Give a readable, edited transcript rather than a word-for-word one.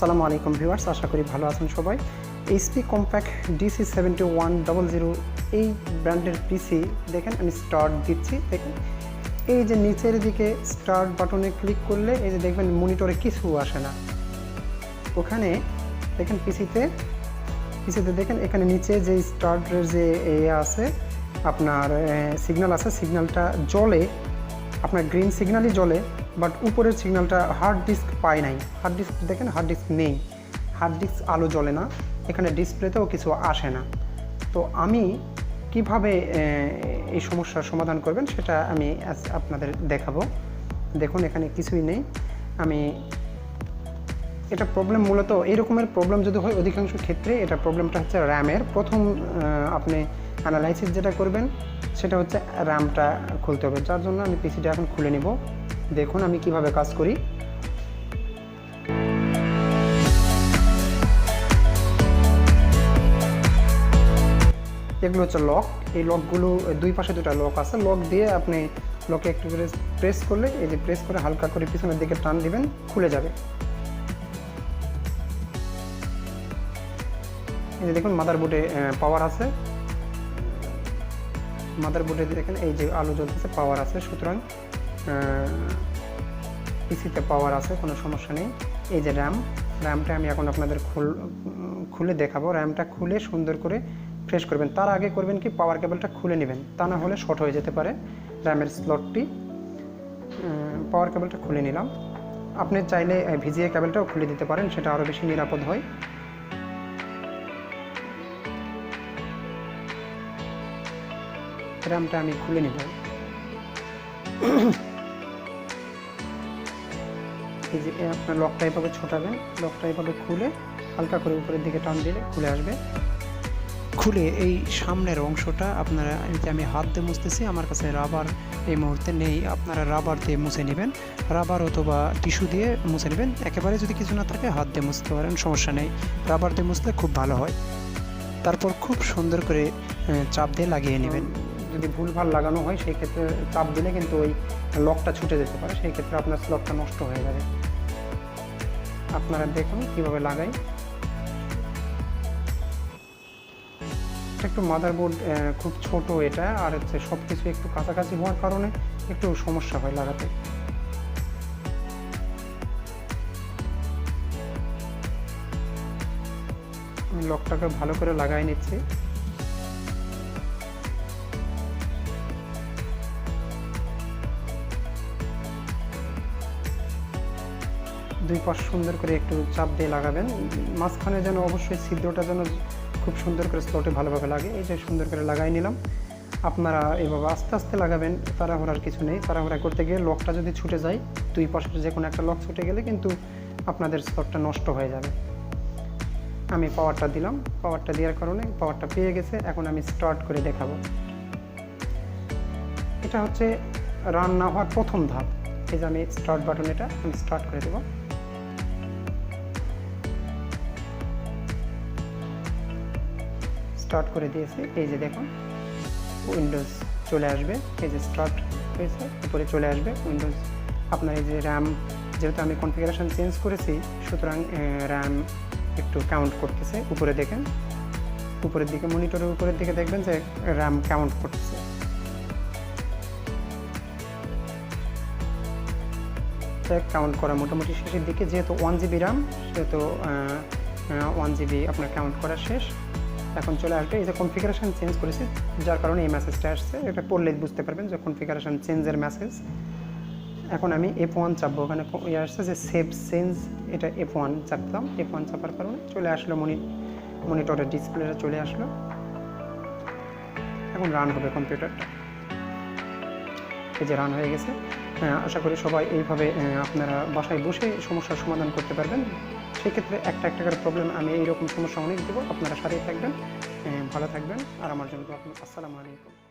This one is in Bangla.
আসসালামু আলাইকুম ভিউয়ার্স, আশা করি ভালো আছেন সবাই। এইচপি কম্প্যাক্ট DC7100 এই ব্র্যান্ডের পিসি দেখেন আমি স্টার্ট দিচ্ছি। দেখেন এই যে নিচের দিকে স্টার্ট বাটনে ক্লিক করলে এই যে দেখবেন মনিটরে কিছু আসে না। ওখানে দেখেন পিসিতে দেখেন এখানে নিচে যে স্টার্টের যে আছে আপনার সিগন্যাল আছে, সিগন্যালটা জ্বলে, আপনার গ্রিন সিগন্যালই জ্বলে, বাট উপরের সিগন্যালটা হার্ড ডিস্ক পায় নাই। হার্ড ডিস্ক দেখেন হার্ড ডিস্ক নেই, হার্ড ডিস্ক আলো জ্বলে না, এখানে ডিসপ্লেতেও কিছু আসে না। তো আমি কিভাবে এই সমস্যার সমাধান করবেন সেটা আমি আপনাদের দেখাবো। দেখুন এখানে কিছুই নেই। এটা প্রবলেম মূলত এই রকমের প্রবলেম যদি হয় অধিকাংশ ক্ষেত্রে এটা প্রবলেমটা হচ্ছে র্যামের। প্রথম আপনি অ্যানালাইসিস যেটা করবেন সেটা হচ্ছে র্যামটা খুলতে হবে, যার জন্য আমি পিসিটা এখন খুলে নিব। দেখুন আমি কিভাবে কাজ করি। এগুলো হচ্ছে লক। এই লকগুলো দুই পাশে দুটা লক আছে, লক দিয়ে আপনি লকে একটু করে প্রেস করলে এই যে প্রেস করে হালকা করে পিছনের দিকে টান দিবেন, খুলে যাবে। এই যে দেখুন মাদারবোর্ডে পাওয়ার আছে, মাদারবোর্ডে দেখেন এই যে আলো জ্বলতেছে, পাওয়ার আছে, সুতরাং পিসিতে পাওয়ার আছে, কোনো সমস্যা নেই। এই যে র্যামটা আমি এখন আপনাদের খুলে দেখাবো। র্যামটা খুলে সুন্দর করে ফ্রেশ করবেন। তার আগে করবেন কি, পাওয়ার কেবলটা খুলে নেবেন, তা না হলে শর্ট হয়ে যেতে পারে র্যামের স্লটটি। পাওয়ার কেবলটা খুলে নিলাম। আপনি চাইলে ভিজিএ কেবলটাও খুলে দিতে পারেন, সেটা আরও বেশি নিরাপদ হয়। র্যামটা আমি খুলে নিব। এই যে আপনার লকটা এভাবে ছোটাবেন, লকটা এভাবে খুলে হালকা করে উপরের দিকে টান দিলে খুলে আসবে। খুলে এই সামনের অংশটা আপনারা, আমি হাত দিয়ে মুছতেছি, আমার কাছে রাবার এই মুহূর্তে নেই, আপনারা রাবার দিয়ে মুছে নেবেন, রাবার অথবা টিস্যু দিয়ে মুছে নেবেন। একেবারে যদি কিছু না থাকে হাত দিয়ে মুছতে পারেন, সমস্যা নেই। রাবার দিয়ে মুছলে খুব ভালো হয়। তারপর খুব সুন্দর করে চাপ দিয়ে লাগিয়ে নেবেন। যদি ভুলভাল লাগানো হয় সেই ক্ষেত্রে চাপ দিলে কিন্তু ওই লকটা ছুটে যেতে পারে, সেই ক্ষেত্রে আপনার স্লটটা নষ্ট হয়ে যাবে। আপনারা দেখুন কীভাবে লাগাই। একটু মাদারবোর্ড খুব ছোট এটা, আর হচ্ছে সব কিছু একটু কাছাকাছি হওয়ার কারণে একটু সমস্যা হয় লাগাতে। আমি লকটাকে ভালো করে লাগাই নিচ্ছি। দুই পাশ সুন্দর করে একটু চাপ দিয়ে লাগাবেন, মাঝখানে যেন অবশ্যই ছিদ্রটা যেন খুব সুন্দর করে স্লটে ভালোভাবে লাগে। এই যে সুন্দর করে লাগাই নিলাম। আপনারা এইভাবে আস্তে আস্তে লাগাবেন, তাড়াহুড়ার কিছু নেই। তাড়াহুড়া করতে গিয়ে লকটা যদি ছুটে যায়, দুই পাশের যে কোনো একটা লক ছুটে গেলে কিন্তু আপনাদের স্লটটা নষ্ট হয়ে যাবে। আমি পাওয়ারটা দিলাম, পাওয়ারটা দেওয়ার কারণে পাওয়ারটা পেয়ে গেছে। এখন আমি স্টার্ট করে দেখাবো। এটা হচ্ছে রান না হওয়ার প্রথম ধাপ। এই যে আমি স্টার্ট বাটন, এটা আমি স্টার্ট করে দেবো। স্টার্ট করে দিয়েছি। এই যে দেখুন উইন্ডোজ চলে আসবে, এই যে স্টার্ট হয়েছে, উপরে চলে আসবে উইন্ডোজ। আপনার এই যে র্যাম, যেহেতু আমি কনফিগারেশন চেঞ্জ করেছি, সুতরাং র্যাম একটু কাউন্ট করতেছে। উপরে দেখেন, উপরের দিকে মনিটরের উপরের দিকে দেখবেন যে র্যাম কাউন্ট করতেছে। কাউন্ট করা মোটামুটি শেষের দিকে, যেহেতু 1 GB র্যাম, সেহেতু 1 GB আপনার কাউন্ট করা শেষ। এখন চলে আসবে, এই যে কনফিগারেশন চেঞ্জ করেছি যার কারণে এই মেসেজটা আসছে। এটা পড়লে বুঝতে পারবেন যে কনফিগারেশন চেঞ্জের মেসেজ। এখন আমি F1 চাপবো, ওখানে আসছে যে সেভ চেঞ্জ, এটা F1 চাপলাম। F1 চাপার কারণে চলে আসলো মনিটরের ডিসপ্লেটা চলে আসলো। এখন রান হবে কম্পিউটারটা। এই যে রান হয়ে গেছে। আশা করি সবাই এইভাবে আপনারা বাসায় বসে সমস্যার সমাধান করতে পারবেন। সেক্ষেত্রে একটা করে প্রবলেম আমি এইরকম সমস্যা অনেক দেবো। আপনারা সাথেই থাকবেন, ভালো থাকবেন, আর আমার জন্য আসসালামু আলাইকুম।